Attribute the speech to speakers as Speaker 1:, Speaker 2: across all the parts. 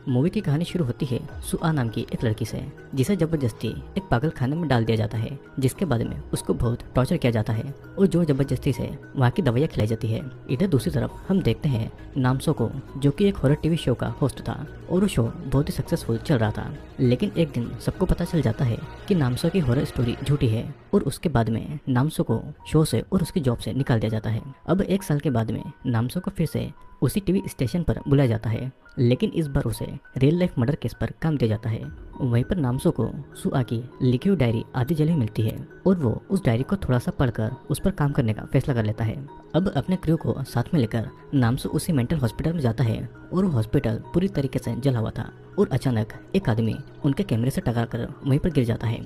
Speaker 1: Movie की कहानी शुरू होती है सुआ नाम की एक लड़की से, जिसे जबरदस्ती एक पागल खाने में डाल दिया जाता है, जिसके बाद में उसको बहुत टॉर्चर किया जाता है और जोर जबरदस्ती से वहाँ की दवाइयाँ खिलाई जाती है। इधर दूसरी तरफ हम देखते हैं नामसो को, जो कि एक हॉरर टीवी शो का होस्ट था और वो शो बहुत ही सक्सेसफुल चल रहा था। लेकिन एक दिन सबको पता चल जाता है कि नामसो की हॉरर स्टोरी झूठी है और उसके बाद में नामसो को शो से और उसकी जॉब से निकाल दिया जाता है। अब 1 साल के बाद में नामसो को फिर से उसी टीवी स्टेशन पर बुलाया जाता है, लेकिन इस बार उसे रियल लाइफ मर्डर केस पर काम दिया जाता है। वहीं पर नामसो को सुआ की लिखी हुई डायरी आधी जली हुई मिलती है और वो उस डायरी को थोड़ा सा पढ़कर उस पर काम करने का फैसला कर लेता है। अब अपने क्रू को साथ में लेकर नामसो उसी मेंटल हॉस्पिटल में जाता है और वो हॉस्पिटल पूरी तरीके से जला हुआ था और अचानक एक आदमी उनके कैमरे से टकरा कर वहीं पर गिर जाता है।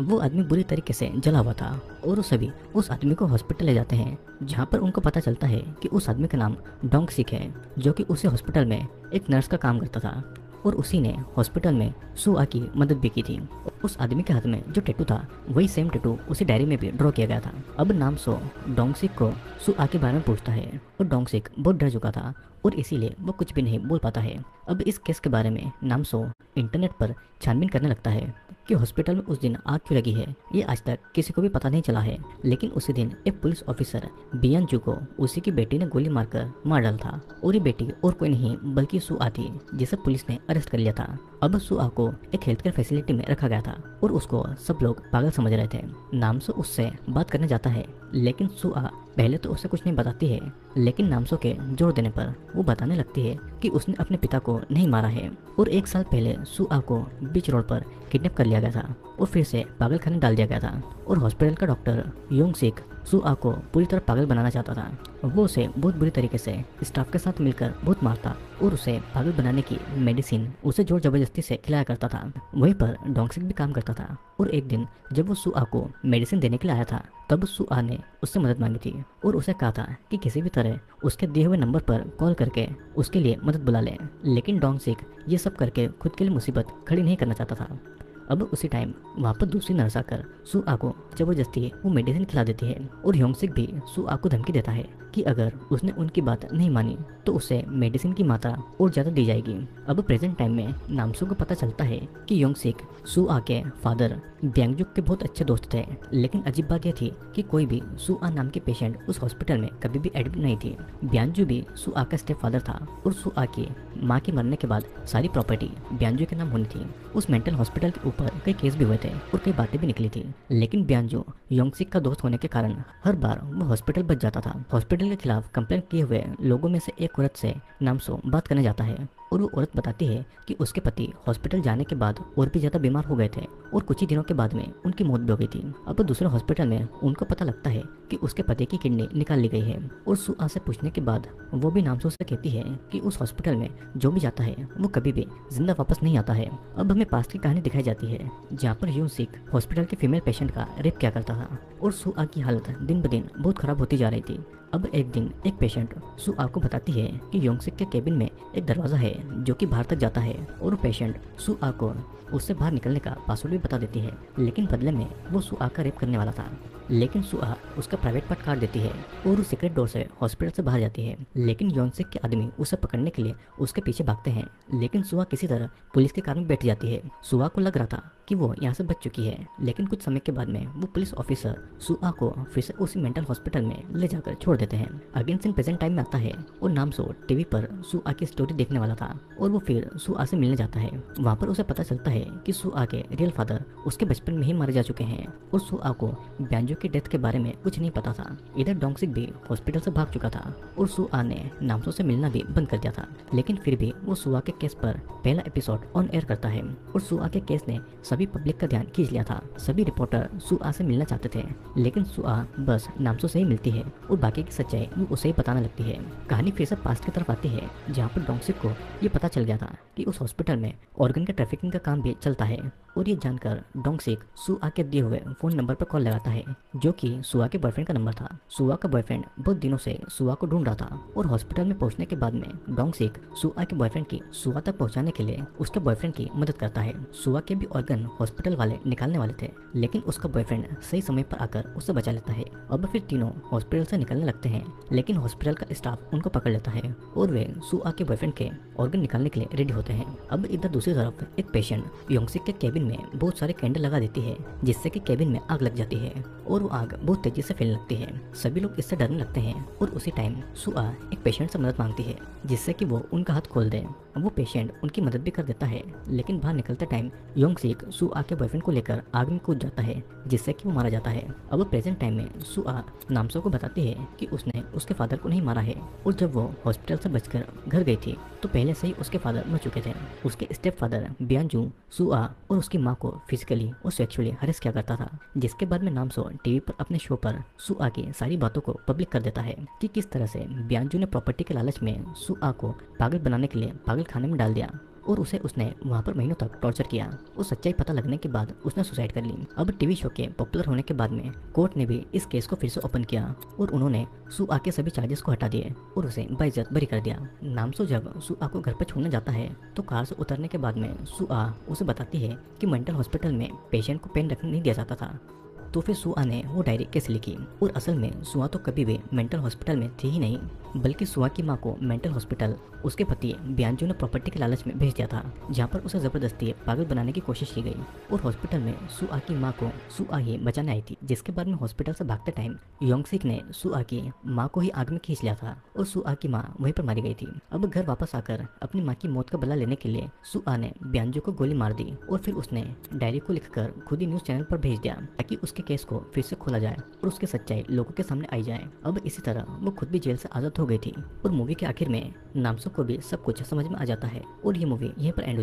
Speaker 1: वो आदमी बुरी तरीके से जला हुआ था और वो सभी उस आदमी को हॉस्पिटल ले जाते हैं, जहाँ पर उनको पता चलता है कि उस आदमी का नाम डोंग सिक है, जो कि उसी हॉस्पिटल में एक नर्स का काम करता था और उसी ने हॉस्पिटल में सुआ की मदद भी की थी। उस आदमी के हाथ में जो टैटू था वही सेम टैटू उसी डायरी में भी ड्रॉ किया गया था। अब नामसो डोंग सिक को सुआ के बारे में पूछता है और डोंग सिक बहुत डर चुका था और इसीलिए वो कुछ भी नहीं बोल पाता है। अब इस केस के बारे में नामसो इंटरनेट पर छानबीन करने लगता है कि हॉस्पिटल में उस दिन आग क्यों लगी है। ये आज तक किसी को भी पता नहीं चला है, लेकिन उसी दिन एक पुलिस ऑफिसर बियानजू को उसी की बेटी ने गोली मारकर मार डाला था और ये बेटी और कोई नहीं बल्कि सुआ थी, जिसे पुलिस ने अरेस्ट कर लिया था। अब सुआ को एक हेल्थ केयर फैसिलिटी में रखा गया था और उसको सब लोग पागल समझ रहे थे। नामसो उससे बात करने जाता है, लेकिन सुआ पहले तो उसे कुछ नहीं बताती है, लेकिन नामसो के जोर देने पर वो बताने लगती है कि उसने अपने पिता को नहीं मारा है और 1 साल पहले सुआ को बीच रोड पर किडनैप कर लिया गया था और फिर से पागल खाने डाल दिया गया था और हॉस्पिटल का डॉक्टर योंग सिक सुआ को पूरी तरह पागल बनाना चाहता था। वो उसे बहुत बुरी तरीके से स्टाफ के साथ मिलकर बहुत मारता और उसे पागल बनाने की मेडिसिन उसे जोर जबरदस्ती से खिलाया करता था। वहीं पर डोंग सिक भी काम करता था और एक दिन जब वो सुआ को मेडिसिन देने के लिए आया था, तब सुआ ने उससे मदद मांगी थी और उसे कहा था कि किसी भी तरह उसके दिए हुए नंबर पर कॉल करके उसके लिए मदद बुला ले। लेकिन डोंग सिक ये सब करके खुद के लिए मुसीबत खड़ी नहीं करना चाहता था। अब उसी टाइम वहाँ पर दूसरी नर्स आकर सुआ को जबरदस्ती वो मेडिसिन खिला देती है और योंगसिक भी सुआ को धमकी देता है कि अगर उसने उनकी बात नहीं मानी तो उसे मेडिसिन की मात्रा और ज़्यादा दी जाएगी। अब प्रेजेंट टाइम में नामसो को पता चलता है कि योंगसिक सुआ के फादर ब्यांगजुक के बहुत अच्छे दोस्त थे, लेकिन अजीब बात यह थी कि कोई भी सुआ नाम के पेशेंट उस हॉस्पिटल में कभी भी एडमिट नहीं थी। ब्यांजू भी सुआ का स्टेप फादर था और सुआ की माँ के मरने के बाद सारी प्रॉपर्टी ब्यांजू के नाम होनी थी। उस मेंटल हॉस्पिटल के ऊपर कई केस भी हुए थे और कई बातें भी निकली थी, लेकिन ब्यांजू योंगसिक का दोस्त होने के कारण हर बार वो हॉस्पिटल बच जाता था। हॉस्पिटल के खिलाफ कंप्लेंट किए हुए लोगों में से एक औरत से नामसो बात करने जाता है और वो औरत बताती है कि उसके पति हॉस्पिटल जाने के बाद और भी ज़्यादा बीमार हो गए थे और कुछ ही दिनों के बाद में उनकी मौत भी हो गई थी। अब दूसरे हॉस्पिटल में उनको पता लगता है कि उसके पति की किडनी निकाल ली गई है और सुआ से पूछने के बाद वो भी नामसो से कहती है कि उस हॉस्पिटल में जो भी जाता है वो कभी भी जिंदा वापस नहीं आता है। अब हमें पास्ट की कहानी दिखाई जाती है, जहाँ पर योंगसिक हॉस्पिटल के फीमेल पेशेंट का रेप किया करता था और सुआ की हालत दिन ब दिन बहुत खराब होती जा रही थी। अब एक दिन एक पेशेंट सुआ को बताती है कि योंगसिक के केबिन में एक दरवाज़ा है जो कि बाहर तक जाता है और वो पेशेंट सुआ को उससे बाहर निकलने का पासवर्ड भी बता देती है, लेकिन बदले में वो सुआ का रेप करने वाला था। लेकिन सुआ उसका प्राइवेट पार्ट काट देती है और वो सीक्रेट डोर से हॉस्पिटल से बाहर जाती है। लेकिन योंगसिक के आदमी उसे पकड़ने के लिए उसके पीछे भागते हैं, लेकिन सुआ किसी तरह पुलिस के कार में बैठ जाती है। सुआ को लग रहा था कि वो यहाँ से बच चुकी है, लेकिन कुछ समय के बाद में वो पुलिस ऑफिसर सुआ को फिर से उसी मेंटल हॉस्पिटल में ले जाकर छोड़ देते हैं। अगेन सीन प्रेजेंट टाइम में आता है और नामसो टीवी पर सुआ की स्टोरी देखने वाला था और वो फिर सुआ से मिलने जाता है। वहाँ पर उसे पता चलता है कि सुआ के रियल फादर उसके बचपन में ही मारे जा चुके हैं और सुआ को ब्यांजो की डेथ के बारे में कुछ नहीं पता था। इधर डोंगसिक भी हॉस्पिटल से भाग चुका था और सुआ ने नामसो से मिलना भी बंद कर दिया था, लेकिन फिर भी वो सुआ के केस पर पहला एपिसोड ऑन एयर करता है और सुआ के केस ने सभी पब्लिक का ध्यान खींच लिया था। सभी रिपोर्टर सुआ से मिलना चाहते थे, लेकिन सुआ बस नामसो से ही मिलती है और बाकी की सच्चाई वो उसे ही बताने लगती है। कहानी फिर से पास्ट की तरफ आती है, जहाँ पर डोंगसिक को ये पता चल गया था कि उस हॉस्पिटल में ऑर्गन के ट्रैफिकिंग का काम भी चलता है और ये जानकर डोंगसिक सुआ के दिए हुए फोन नंबर पर कॉल लगाता है, जो कि सुआ के बॉयफ्रेंड का नंबर था। सुआ का बॉयफ्रेंड बहुत दिनों से सुआ को ढूंढ रहा था और हॉस्पिटल में पहुंचने के बाद में डोंगसिक सुआ के बॉयफ्रेंड की सुआ तक पहुंचाने के लिए उसके बॉयफ्रेंड की मदद करता है। सुआ के भी ऑर्गन हॉस्पिटल वाले निकालने वाले थे, लेकिन उसका बॉयफ्रेंड सही समय पर आकर उसे बचा लेता है। अब फिर तीनों हॉस्पिटल से निकलने लगते हैं, लेकिन हॉस्पिटल का स्टाफ उनको पकड़ लेता है और वे सुआ के बॉयफ्रेंड के ऑर्गन निकालने के लिए रेडी होते हैं। अब इधर दूसरी तरफ एक पेशेंट योंगसिक के केबिन में बहुत सारे कैंडल लगा देती है, जिससे कि केबिन में आग लग जाती है और वो आग बहुत तेजी से फैलने लगती है। सभी लोग इससे डरने लगते हैं और उसी टाइम सुआ एक पेशेंट से मदद मांगती है, जिससे कि वो उनका हाथ खोल दे। वो पेशेंट उनकी मदद भी कर देता है, लेकिन बाहर निकलते टाइम योंगसिक सुआ के बॉयफ्रेंड को लेकर आग में कूद जाता है, जिससे कि वो मारा जाता है। अब प्रेजेंट टाइम में सुआ नामसो को बताती है कि उसने उसके फादर को नहीं मारा है, और जब वो हॉस्पिटल से बचकर घर गई थी तो पहले से ही उसके फादर मर चुके थे। उसके स्टेप फादर बियानजू सुआ और उसकी माँ को फिजिकली और सेक्सुअली हरेस किया करता था, जिसके बाद में नामसो टीवी पर अपने शो पर सुआ की सारी बातों को पब्लिक कर देता है कि किस तरह से बियानजू ने प्रॉपर्टी के लालच में सुआ को पागल बनाने के लिए पागल खाने में डाल दिया और उसने वहां पर महीनों तक टॉर्चर किया और सच्चाई पता लगने के बाद उसने सुसाइड कर ली। अब टीवी शो के पॉपुलर होने के बाद में कोर्ट ने भी इस केस को फिर से ओपन किया और उन्होंने सुआ के सभी चार्जेस को हटा दिए और उसे बाइज्जत बरी कर दिया। नामसो जब सुआ को घर पर छोड़ने जाता है तो कार से उतरने के बाद में सुआ उसे बताती है कि मेंटल हॉस्पिटल में पेशेंट को पेन रखने नहीं दिया जाता था। तो फिर सुआ ने वो डायरी कैसे लिखी, और असल में सुआ तो कभी भी मेंटल हॉस्पिटल में थी ही नहीं, बल्कि सुआ की माँ को मेंटल हॉस्पिटल उसके पति बियानजू ने प्रॉपर्टी के लालच में भेज दिया था, जहाँ पर उसे जबरदस्ती पागल बनाने की कोशिश की गई और हॉस्पिटल में सुआ की माँ को सुआ ही बचाने आई थी। जिसके बाद में हॉस्पिटल से भागते टाइम योंगसिक ने सुआ की माँ को ही आग में खींच लिया था और सुआ की माँ वहीं पर मारी गई थी। अब घर वापस आकर अपनी माँ की मौत का बदला लेने के लिए सुआ ने बियानजू को गोली मार दी और फिर उसने डायरी को लिखकर खुद ही न्यूज चैनल पर भेज दिया ताकि उसके केस को फिर से खोला जाए और उसकी सच्चाई लोगों के सामने आई जाए। अब इसी तरह वो खुद भी जेल से आजाद हो गई थी और मूवी के आखिर में नामसो को भी सब कुछ समझ में आ जाता है और ये मूवी यहीं पर एंड